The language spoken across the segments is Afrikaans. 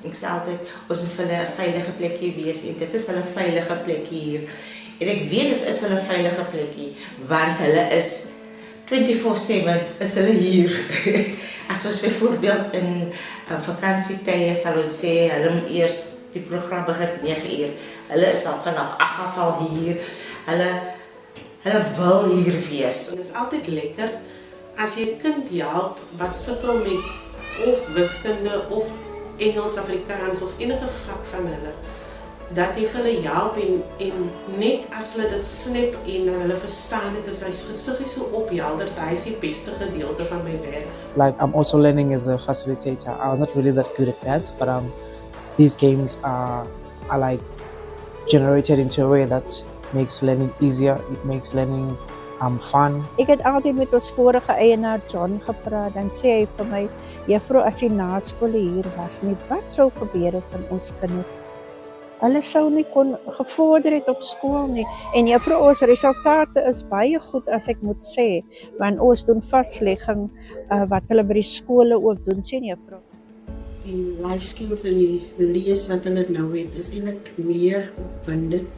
Ek sê altyd, ons moet vir hulle 'n veilige plekkie wees en dit is hulle veilige plekkie hier. En ek weet dit is hulle veilige plekkie, want hulle is 24/7 is hulle hier. As ons byvoorbeeld in vakansietye sal ons sê, hulle moet eers die program begin 9 uur. Hulle is al vanaf 8 af al hier. Hulle wil hier wees. Het is altijd lekker als je een kind helpt wat sukkel met of wiskunde of Engels, Afrikaans of enige vak van hulle. Dat jy vir hulle help en net as hulle dit snap en hulle verstaan dit is hulle gesiggie so ophelder, dat is die beste gedeelte van my werk. Like I'm also learning as a facilitator. I'm not really that good at maths, but these games are like generated into a way that makes learning easier. It makes learning fun. Ek het altyd met ons vorige eienaar John gepraat, dan sê hy vir my, juffrou, as die naskole hier was nie, wat sou gebeur het van ons kinders? Hulle sou nie kon gevorder het op skool nie. En juffrou, ons resultate is baie goed as ek moet sê, want ons doen vaslegging wat hulle by die skole ook doen, sien juffrou. Die life skills en die lees wat hulle nou het, is eintlik meer opwindend.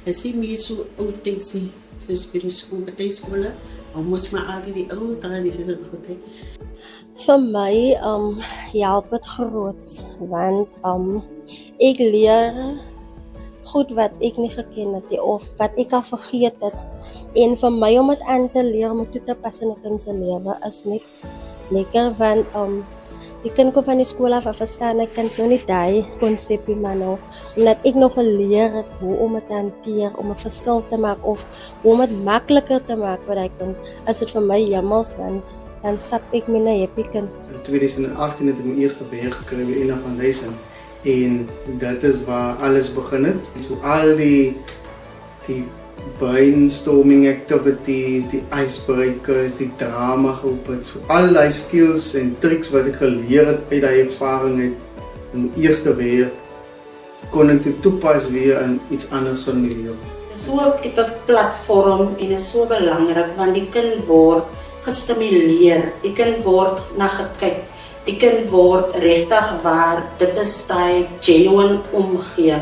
En sien meer so oudtydse, soos by die skool, by skole, al moes maar al die ou tradisies en goed hê. Vir my help dit groots, want ek leer goed wat ek nie geken het of wat ek al vergeet het. En vir my om dit aan te leer om toe te pas in 'n kind se lewe is net lekker, want die kind kom van die skool af verstaan ek kan nou nie daai konsepie maar nou, omdat ek nog geleer het hoe om dit te hanteer, om 'n verskil te maak of hoe om dit makliker te maak vir daai kind, is dit vir my jammels, want dan stap ek met 'n happy kind. In 2018 het ek my eerste beheer gekry by Ina Foundation en dit is waar alles begin het. So al die brainstorming activities, die icebreakers, die drama groepe, so al die skills en tricks wat ek geleer het uit die ervaring uit in my eerste beheer, kon ek dit toepas weer in iets anders van my lewe. So 'n tipe platform en is so belangrik want die kind word gestimuleer, die kind word na gekyk, die kind word regtig waar, dit is die genuine omgee.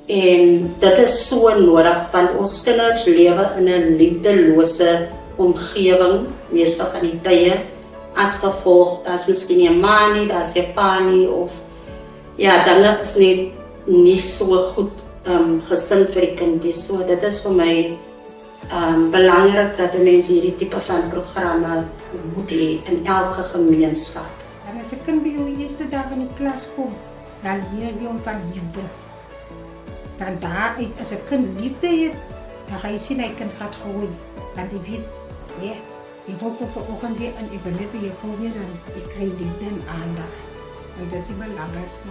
En dit is so nodig want ons kinders lewe in 'n liefdelose omgewing meeste van die tye as gevolg as miskien nie 'n ma nie, daar's 'n pa nie of ja, dinge is net nie so goed gesin vir die kindie. So dit is vir my belangrik dat mense hierdie tipe van programme moet hê in elke gemeenskap. En as 'n kind by jou eerste dag in die klas kom, dan leer jy hom van liefde. Dan daaruit, as 'n kind liefde het, dan gaan jy sien hy kind gaat groei. Want jy weet, ja, jy wil vanoggend weer in, ek wil net by jou voor wees, want jy kry liefde en aandag. En dit is die belangrikste.